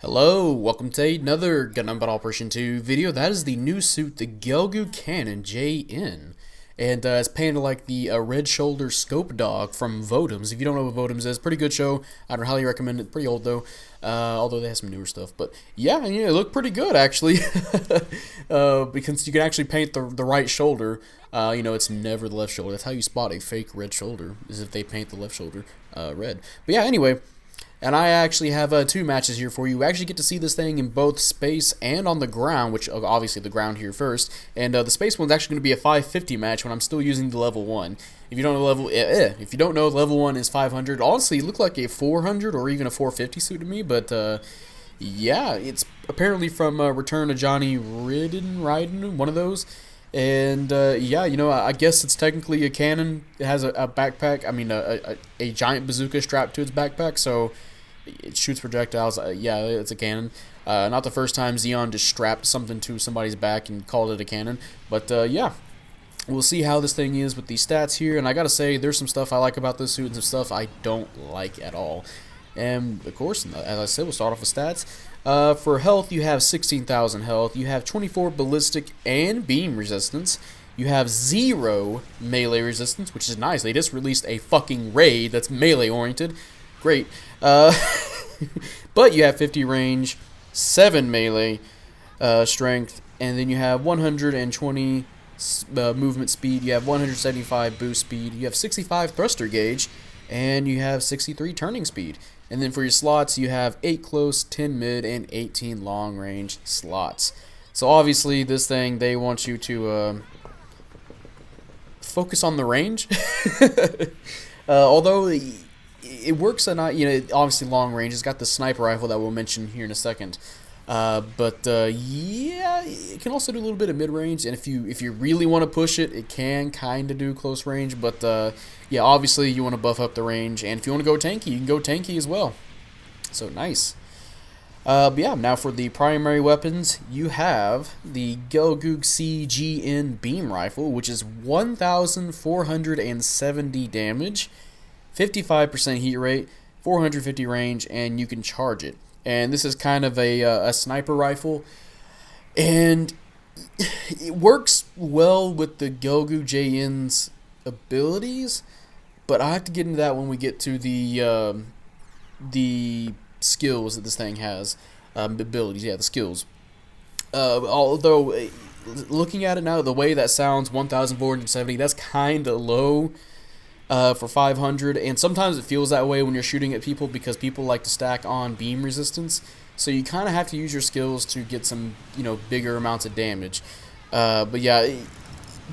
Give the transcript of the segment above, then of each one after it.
Hello, welcome to another Gundam Battle Operation 2 video. That is the new suit, the Gelgoog Cannon JN. And it's painted like the red shoulder scope dog from Votems. If you don't know what Votems is, pretty good show. I'd highly recommend it. Pretty old though, although they have some newer stuff. But yeah, it looked pretty good actually. Because you can actually paint the right shoulder. It's never the left shoulder. That's how you spot a fake red shoulder, is if they paint the left shoulder red. But yeah, anyway. And I actually have two matches here for you. You actually get to see this thing in both space and on the ground, which obviously the ground here first. And the space one's actually going to be a 550 match when I'm still using the level 1. If you don't know if you don't know, level 1 is 500. Honestly, it looked like a 400 or even a 450 suit to me, but yeah, it's apparently from Return of Johnny Raiden, one of those. And yeah, I guess it's technically a cannon. It has a backpack. I mean, a giant bazooka strapped to its backpack, so it shoots projectiles. Yeah, it's a cannon. Not the first time Xeon just strapped something to somebody's back and called it a cannon. But yeah, we'll see how this thing is with these stats here. And I gotta say, there's some stuff I like about this suit and some stuff I don't like at all. And of course, as I said, we'll start off with stats. For health, you have 16,000 health. You have 24 ballistic and beam resistance. You have 0 melee resistance, which is nice. They just released a fucking raid that's melee oriented. Great. But you have 50 range, 7 melee strength, and then you have 120 movement speed. You have 175 boost speed. You have 65 thruster gauge, and you have 63 turning speed. And then for your slots, you have 8 close, 10 mid, and 18 long range slots. So obviously, this thing, they want you to focus on the range. Although it works at not, obviously long range. It's got the sniper rifle that we'll mention here in a second. But yeah, it can also do a little bit of mid range, and if you really want to push it, it can kind of do close range. But yeah, obviously you want to buff up the range, and if you want to go tanky, you can go tanky as well. So nice. But yeah, now for the primary weapons, you have the Gelgoog CGN beam rifle, which is 1,470 damage, 55% heat rate, 450 range, and you can charge it. And this is kind of a sniper rifle, and it works well with the Gelgoog JN's abilities, but I have to get into that when we get to the skills that this thing has. Abilities, yeah, the skills. Although, looking at it now, the way that sounds, 1,470, that's kind of low. For 500, and sometimes it feels that way when you're shooting at people because people like to stack on beam resistance, so you kind of have to use your skills to get some bigger amounts of damage. But yeah,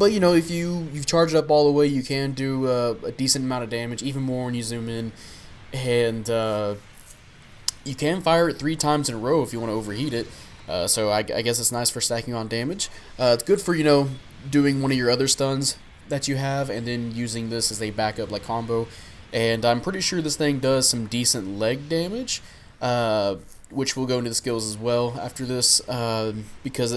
if you charge it up all the way, you can do a decent amount of damage, even more when you zoom in, and you can fire it 3 times in a row if you want to overheat it. So I guess it's nice for stacking on damage. It's good for doing one of your other stuns that you have, and then using this as a backup like combo. And I'm pretty sure this thing does some decent leg damage, which will go into the skills as well after this, because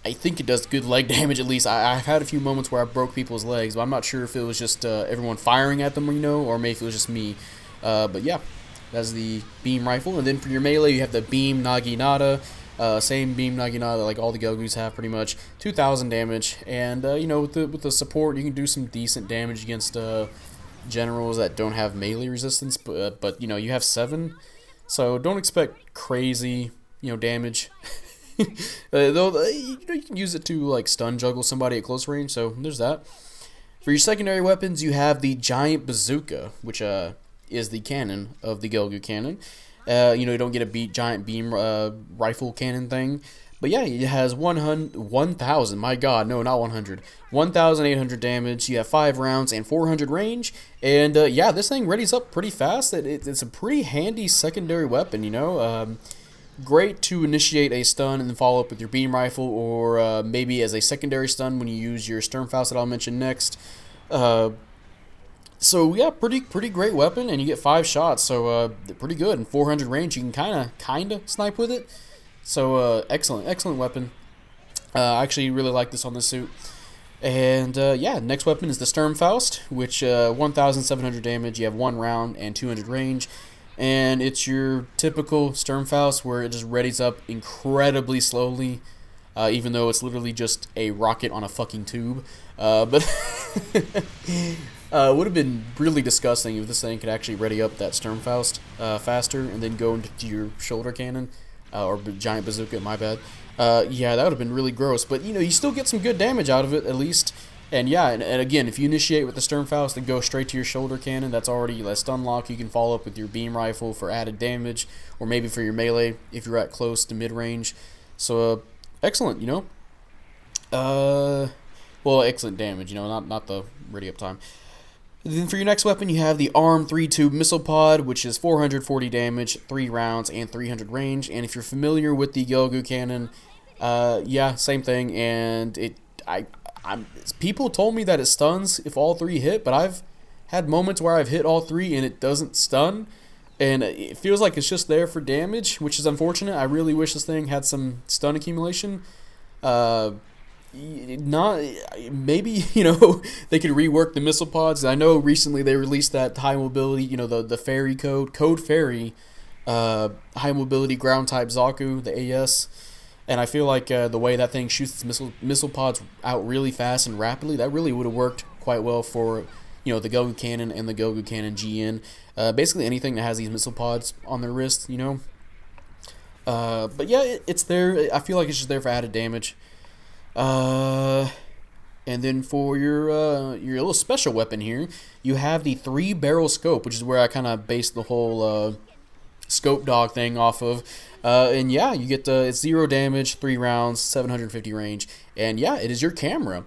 I think it does good leg damage. At least I've had a few moments where I broke people's legs, but I'm not sure if it was just everyone firing at them, or maybe if it was just me. But yeah, that's the beam rifle. And then for your melee, you have the beam Naginata. Same beam Naginata like all the Gelgoogs have pretty much, 2,000 damage, and with the support you can do some decent damage against generals that don't have melee resistance, but you have 7, so don't expect crazy damage. Though you can use it to like stun juggle somebody at close range, so there's that. For your secondary weapons, you have the giant bazooka, which is the cannon of the Gelgoog cannon. You don't get a giant beam rifle cannon thing. But yeah, it has 1,000, my god, no, not 100. 1,800 damage, you have 5 rounds and 400 range. And yeah, this thing readies up pretty fast. It's a pretty handy secondary weapon, Great to initiate a stun and then follow up with your beam rifle, or maybe as a secondary stun when you use your Sturmfaust that I'll mention next. So yeah, pretty great weapon, and you get 5 shots, so pretty good. And 400 range, you can kind of snipe with it. So excellent weapon. I actually really like this on this suit. And yeah, next weapon is the Sturmfaust, which 1,700 damage. You have 1 round and 200 range. and it's your typical Sturmfaust where it just readies up incredibly slowly, even though it's literally just a rocket on a fucking tube. But it would have been really disgusting if this thing could actually ready up that Sturmfaust faster and then go into your shoulder cannon, or giant bazooka, my bad. Yeah, that would have been really gross, but you still get some good damage out of it, at least. And yeah, and again, if you initiate with the Sturmfaust and go straight to your shoulder cannon, that's already a stun lock. You can follow up with your beam rifle for added damage, or maybe for your melee if you're at close to mid-range. So, excellent, well, excellent damage, not the ready up time. Then for your next weapon, you have the ARM 3-tube missile pod, which is 440 damage, 3 rounds, and 300 range. And if you're familiar with the Gelgoog cannon, yeah, same thing. And people told me that it stuns if all 3 hit, but I've had moments where I've hit all 3 and it doesn't stun, and it feels like it's just there for damage, which is unfortunate. I really wish this thing had some stun accumulation. Maybe they could rework the missile pods. I know recently they released that high mobility, the fairy code fairy, high mobility ground type Zaku, the AS. And I feel like the way that thing shoots its missile pods out really fast and rapidly, that really would have worked quite well for the Gelgoog cannon and the Gelgoog cannon GN. Basically anything that has these missile pods on their wrist, But yeah, it's there. I feel like it's just there for added damage. And then for your little special weapon here, you have the 3-barrel scope, which is where I kind of based the whole scope dog thing off of. And yeah, you get it's 0 damage, 3 rounds, 750 range, and yeah, it is your camera.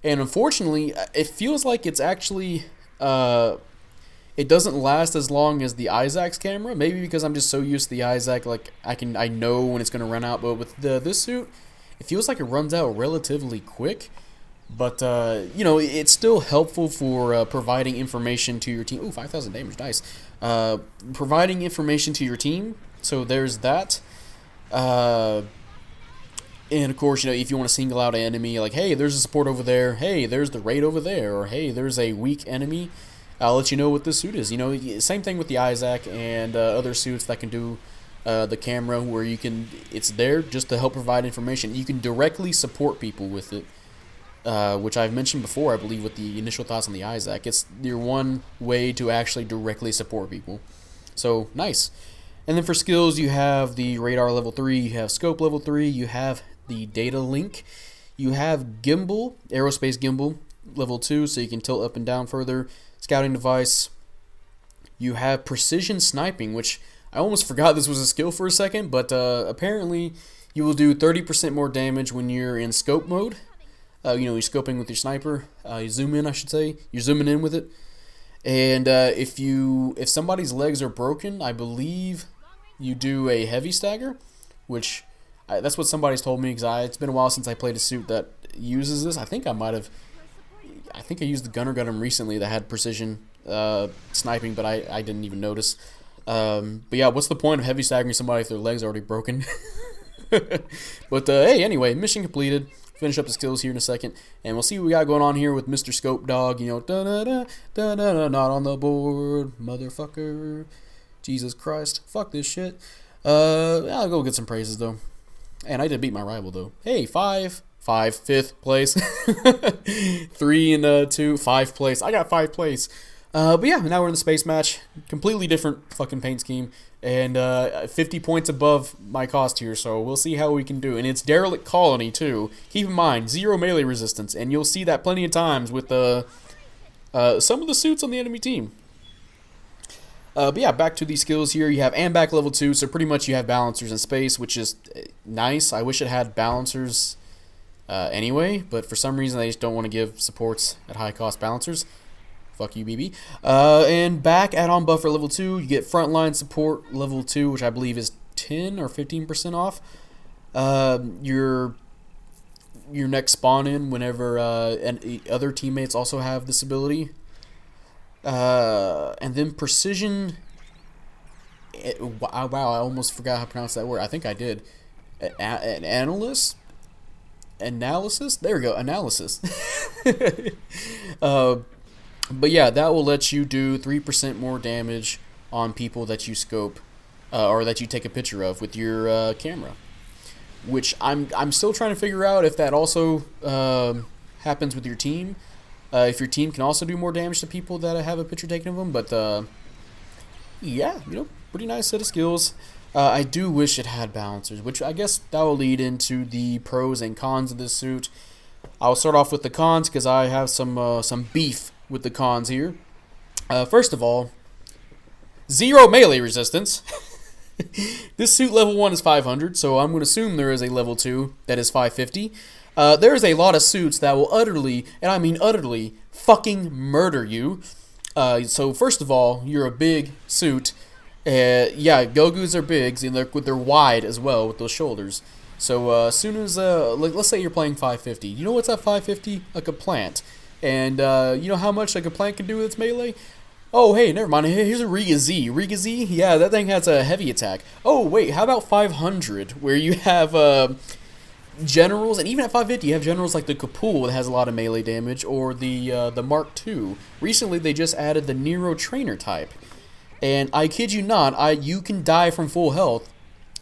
And unfortunately, it feels like it's actually it doesn't last as long as the Isaac's camera. Maybe because I'm just so used to the Isaac, like I know when it's gonna run out. But with this suit, it feels like it runs out relatively quick. But it's still helpful for providing information to your team. Ooh, 5,000 damage, nice. Providing information to your team. So there's that. And of course, if you want to single out an enemy, like, hey, there's a support over there. Hey, there's the raid over there. Or hey, there's a weak enemy. I'll let you know what this suit is. Same thing with the Isaac and other suits that can do the camera, where it's there just to help provide information. You can directly support people with it. Which I've mentioned before, I believe, with the initial thoughts on the Isaac. It's your one way to actually directly support people. So, nice. And then for skills, you have the radar level 3, you have scope level 3, you have the data link, you have gimbal, aerospace gimbal level 2, so you can tilt up and down further, scouting device. You have precision sniping, which I almost forgot this was a skill for a second, but apparently you will do 30% more damage when you're in scope mode. You're scoping with your sniper. You zoom in, I should say. You're zooming in with it. And if somebody's legs are broken, I believe you do a heavy stagger, which that's what somebody's told me, because it's been a while since I played a suit that uses this. I think I used the Gunner Gundam recently that had precision sniping, but I didn't even notice. But yeah, what's the point of heavy staggering somebody if their leg's already broken? But hey, anyway, mission completed. Finish up the skills here in a second, and we'll see what we got going on here with Mr. Scope Dog. Not on the board, motherfucker. Jesus Christ, fuck this shit. I'll go get some praises though, and I did beat my rival though. Hey, 5th place, 3 and 2, 5th place. I got 5th place. But yeah, now we're in the space match. Completely different fucking paint scheme. And 50 points above my cost here, so we'll see how we can do. And it's Derelict Colony, too. Keep in mind, 0 melee resistance. And you'll see that plenty of times with some of the suits on the enemy team. But yeah, back to these skills here. You have AMBAC level 2, so pretty much you have balancers in space, which is nice. I wish it had balancers anyway, but for some reason they just don't want to give supports at high cost balancers. Fuck you, BB. And back add-on buffer level 2, you get frontline support level 2, which I believe is 10 or 15% off. Your next spawn in whenever and other teammates also have this ability. And then precision. Wow, I almost forgot how to pronounce that word. I think I did. An analysis. There we go. Analysis. But yeah, that will let you do 3% more damage on people that you scope or that you take a picture of with your camera. Which I'm still trying to figure out if that also happens with your team. If your team can also do more damage to people that have a picture taken of them. But yeah, pretty nice set of skills. I do wish it had balancers, which I guess that will lead into the pros and cons of this suit. I'll start off with the cons because I have some beef with the cons here. First of all, 0 melee resistance. This suit level 1 is 500, so I'm going to assume there is a level 2 that is 550. There is a lot of suits that will utterly, and I mean utterly, fucking murder you. So first of all, you're a big suit. Yeah, Gelgoogs are big, and they're wide as well with those shoulders. So as soon as, let's say you're playing 550. You know what's at 550? Like a plant. And you know how much like a plant can do with its melee? Oh, hey, never mind. Here's a Riga Z. Riga Z? Yeah, that thing has a heavy attack. Oh, wait, how about 500, where you have generals, and even at 550, you have generals like the Kapul that has a lot of melee damage, or the Mark II. Recently, they just added the Nero Trainer type. And I kid you not, you can die from full health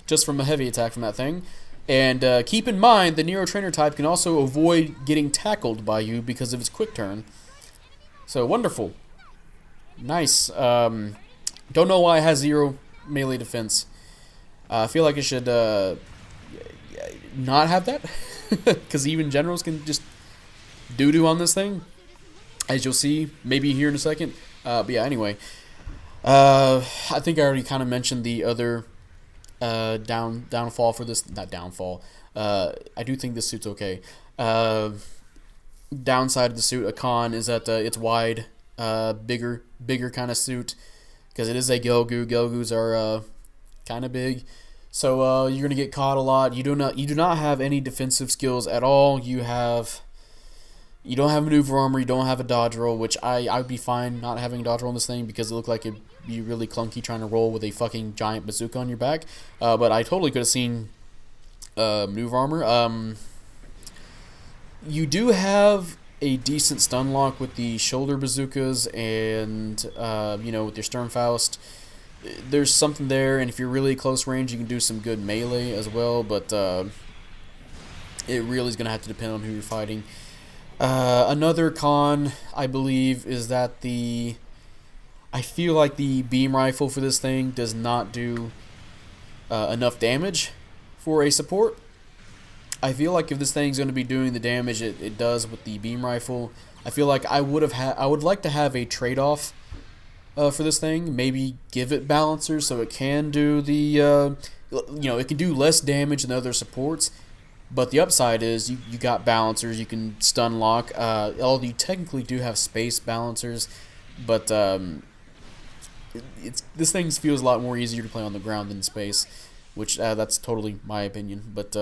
just from a heavy attack from that thing. And keep in mind, the Nero Trainer type can also avoid getting tackled by you because of its quick turn. So, wonderful. Nice. Don't know why it has 0 melee defense. I feel like it should not have that. Because even generals can just doo-doo on this thing. As you'll see, maybe here in a second. But yeah, anyway. I think I already kind of mentioned the other downfall for this. Not downfall. I do think this suit's okay. Downside of the suit, a con, is that it's wide. Bigger kind of suit, because it is a Gelgoog. Gelgoogs are kind of big, so you're gonna get caught a lot. You do not have any defensive skills at all. You don't have maneuver armor. You don't have a dodge roll, which I would be fine not having a dodge roll on this thing because it looked like it'd be really clunky trying to roll with a fucking giant bazooka on your back. But I totally could have seen maneuver armor. You do have a decent stun lock with the shoulder bazookas and with your Sturmfaust. There's something there, and if you're really close range, you can do some good melee as well, but it really is going to have to depend on who you're fighting. Another con, I believe, is that I feel like the beam rifle for this thing does not do enough damage for a support. I feel like if this thing's going to be doing the damage it does with the beam rifle, I feel like I would like to have a trade-off for this thing. Maybe give it balancers so it can do it can do less damage than other supports. But the upside is you got balancers, you can stun lock. Although you technically do have space balancers, but this thing feels a lot more easier to play on the ground than in space, which that's totally my opinion. But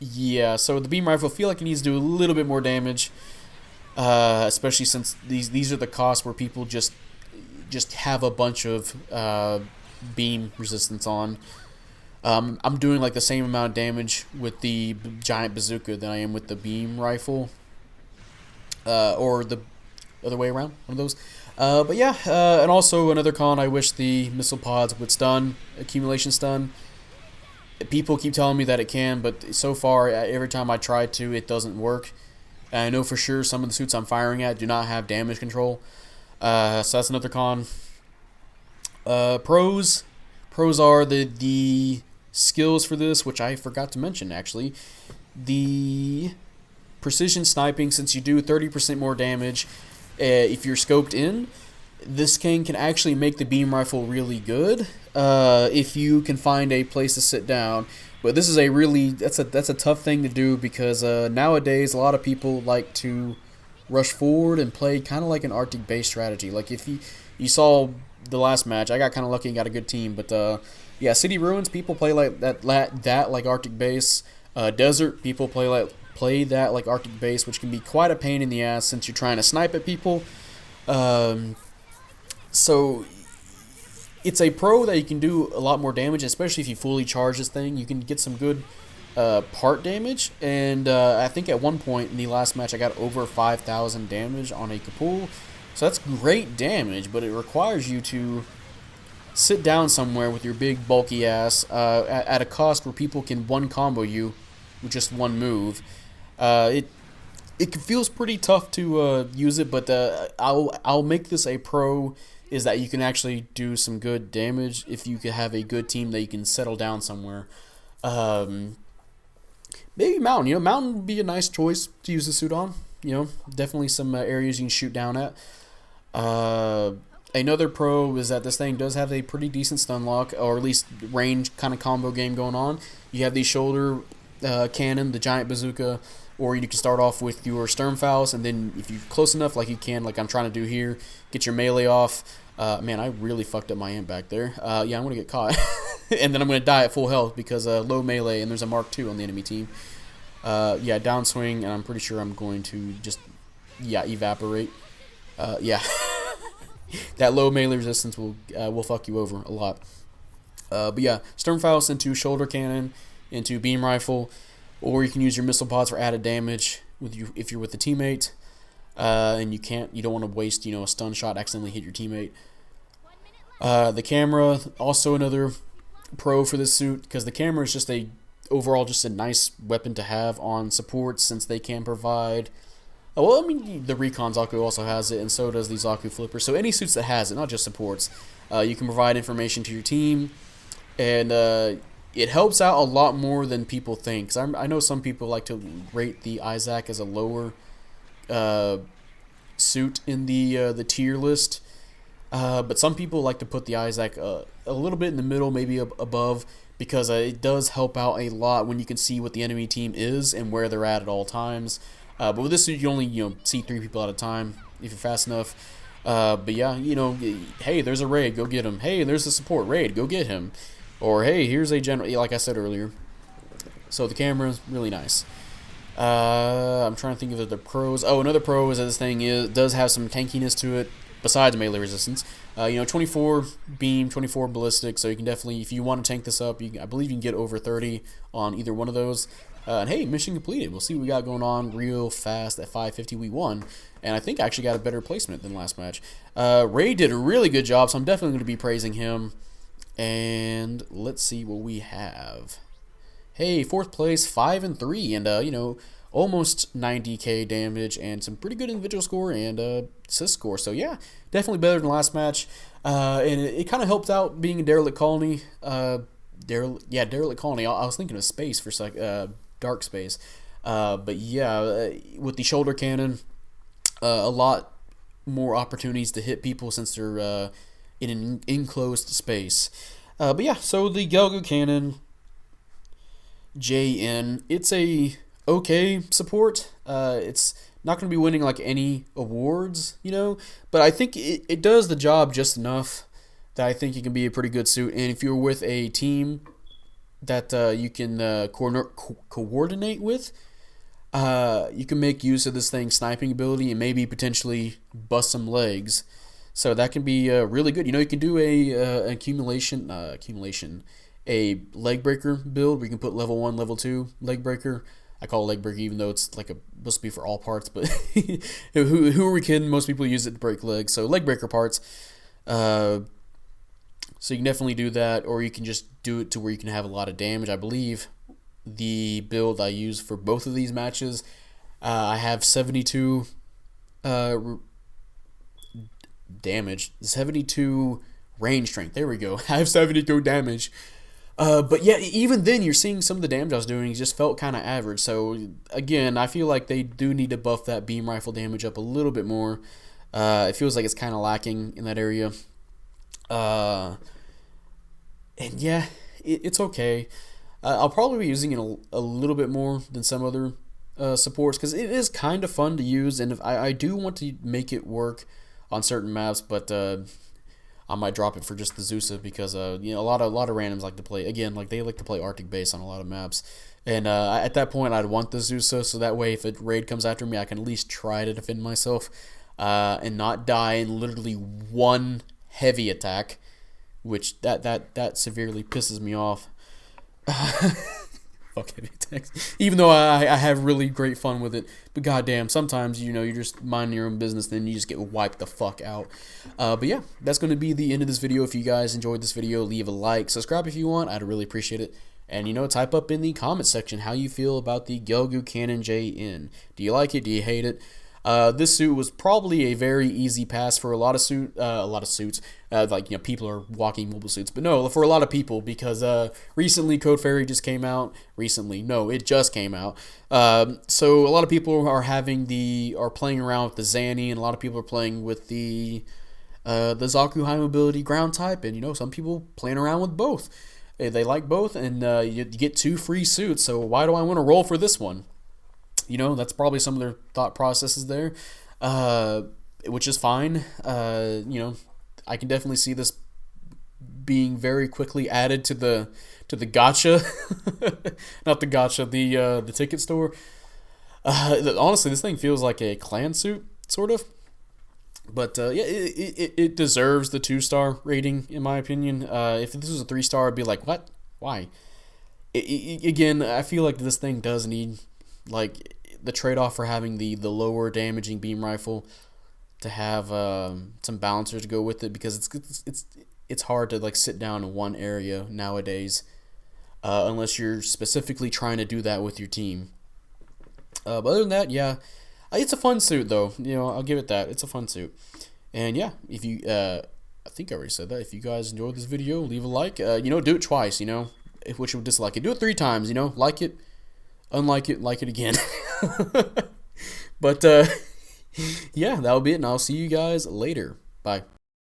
yeah, so the beam rifle, I feel like it needs to do a little bit more damage, especially since these are the costs where people just have a bunch of beam resistance on. I'm doing like the same amount of damage with the giant bazooka than I am with the beam rifle, or the other way around, one of those. But yeah, and also another con, I wish the missile pods would stun, accumulation stun. People keep telling me that it can, but so far, every time I try to, it doesn't work. And I know for sure some of the suits I'm firing at do not have damage control. So that's another con. Pros are the skills for this, which I forgot to mention actually. The precision sniping, since you do 30% more damage if you're scoped in, this can actually make the beam rifle really good if you can find a place to sit down. But this is that's a tough thing to do because nowadays a lot of people like to rush forward and play kind of like an Arctic base strategy. Like if you saw the last match, I got kind of lucky and got a good team. But yeah, City Ruins, people play like that like Arctic base. Desert, people play that like Arctic base, which can be quite a pain in the ass since you're trying to snipe at people. So it's a pro that you can do a lot more damage, especially if you fully charge this thing. You can get some good part damage, and I think at one point in the last match I got over 5,000 damage on a Kapul. So that's great damage, but it requires you to sit down somewhere with your big bulky ass at a cost where people can one combo you with just one move. It feels pretty tough to use it, but I'll make this a pro. Is that you can actually do some good damage if you could have a good team that you can settle down somewhere. Um, Maybe Mountain. Mountain would be a nice choice to use the suit on. Definitely some areas you can shoot down at. Uh, Another pro is that this thing does have a pretty decent stun lock, or at least range kind of combo game going on. You have the shoulder cannon, the giant bazooka, or you can start off with your Sturmfaust, and then if you're close enough, like you can, like I'm trying to do here, get your melee off. Man, I really fucked up my amp back there. Yeah, I'm going to get caught. And then I'm going to die at full health because low melee, and there's a Mark II on the enemy team. Yeah, downswing, and I'm pretty sure I'm going to just, yeah, evaporate. Yeah. That low melee resistance will fuck you over a lot. But yeah, Sturmfaust into shoulder cannon, into beam rifle, or you can use your missile pods for added damage with you if you're with a teammate, and you don't want to waste a stun shot accidentally hit your teammate. The camera, also another pro for this suit, because the camera is just overall just a nice weapon to have on supports, since they can provide. Well, I mean, the Recon Zaku also has it, and so does the Zaku Flipper. So any suits that has it, not just supports, you can provide information to your team, and it helps out a lot more than people think. 'Cause I know some people like to rate the Isaac as a lower suit in the tier list, but some people like to put the Isaac a little bit in the middle, maybe above, because it does help out a lot when you can see what the enemy team is and where they're at all times. But with this suit, you only see 3 people at a time if you're fast enough. But yeah, hey, there's a raid, go get him. Hey, there's a support raid, go get him. Or hey, here's a general, like I said earlier. So the camera's really nice. I'm trying to think of the pros. Oh, another pro is that this thing does have some tankiness to it besides melee resistance. 24 beam, 24 ballistic, so you can definitely, if you want to tank this up, I believe you can get over 30 on either one of those. And hey, mission completed. We'll see what we got going on real fast. At 550 we won, and I think I actually got a better placement than last match. Ray did a really good job, so I'm definitely going to be praising him. And let's see what we have. Hey, 4th place, 5-3, and almost 90k damage and some pretty good individual score and assist score. So yeah, definitely better than last match. And it kind of helped out being a derelict colony. Derelict colony. I was thinking of space for a sec. Dark space. But yeah, with the shoulder cannon, a lot more opportunities to hit people since they're in an enclosed space. But yeah, so the Gelgoog cannon, JN, it's a okay support. It's not going to be winning like any awards, but I think it does the job just enough that I think it can be a pretty good suit. And if you're with a team that you can coordinate with, you can make use of this thing's sniping ability and maybe potentially bust some legs. So that can be really good. You can do a a leg breaker build where you can put level 1, level 2 leg breaker. I call it leg breaker even though it's like supposed to be for all parts, but who are we kidding? Most people use it to break legs. So leg breaker parts. So you can definitely do that, or you can just do it to where you can have a lot of damage. I believe the build I use for both of these matches, I have 72 damage, 72 range strength. There we go. I have 72 damage. But yeah, even then, you're seeing some of the damage I was doing just felt kind of average. So again, I feel like they do need to buff that beam rifle damage up a little bit more. It feels like it's kind of lacking in that area. And yeah, it's okay. I'll probably be using it a little bit more than some other supports because it is kind of fun to use, and if I do want to make it work on certain maps, but I might drop it for just the Zusa because a lot of randoms like to play again, like they like to play Arctic base on a lot of maps, and at that point I'd want the Zusa so that way if a raid comes after me, I can at least try to defend myself and not die in literally one heavy attack, which that severely pisses me off. Fuck heavy attacks. Even though I have really great fun with it, but goddamn, sometimes you know you're just minding your own business, then you just get wiped the fuck out. But yeah, that's going to be the end of this video. If you guys enjoyed this video, leave a like, subscribe if you want. I'd really appreciate it. And you know, type up in the comment section how you feel about the Gelgoog Cannon JN. Do you like it? Do you hate it? This suit was probably a very easy pass for a lot of suits. Like, you know, people are walking mobile suits, but no, for a lot of people, because recently Code Fairy just came out. Recently, no, it just came out. So a lot of people are playing around with the Zanny, and a lot of people are playing with the Zaku High Mobility ground type, and you know, some people playing around with both. They like both, and you get 2 free suits. So why do I want to roll for this one? You know, that's probably some of their thought processes there, which is fine. You know, I can definitely see this being very quickly added to the gacha, not the gacha, the ticket store. Honestly, this thing feels like a clan suit, sort of. But yeah, it deserves the 2-star rating, in my opinion. If this was a 3-star, I'd be like, what? Why? Again, I feel like this thing does need, like, the trade-off for having the lower damaging beam rifle to have some balancers to go with it, because it's hard to like sit down in one area nowadays, unless you're specifically trying to do that with your team. But other than that, yeah, it's a fun suit though. You know, I'll give it that. It's a fun suit. And yeah, if you I think I already said that. If you guys enjoyed this video, leave a like. You know, do it twice. You know, which you would dislike it. Do it 3 times. You know, like it, unlike it, like it again. But yeah, that'll be it, and I'll see you guys later. Bye.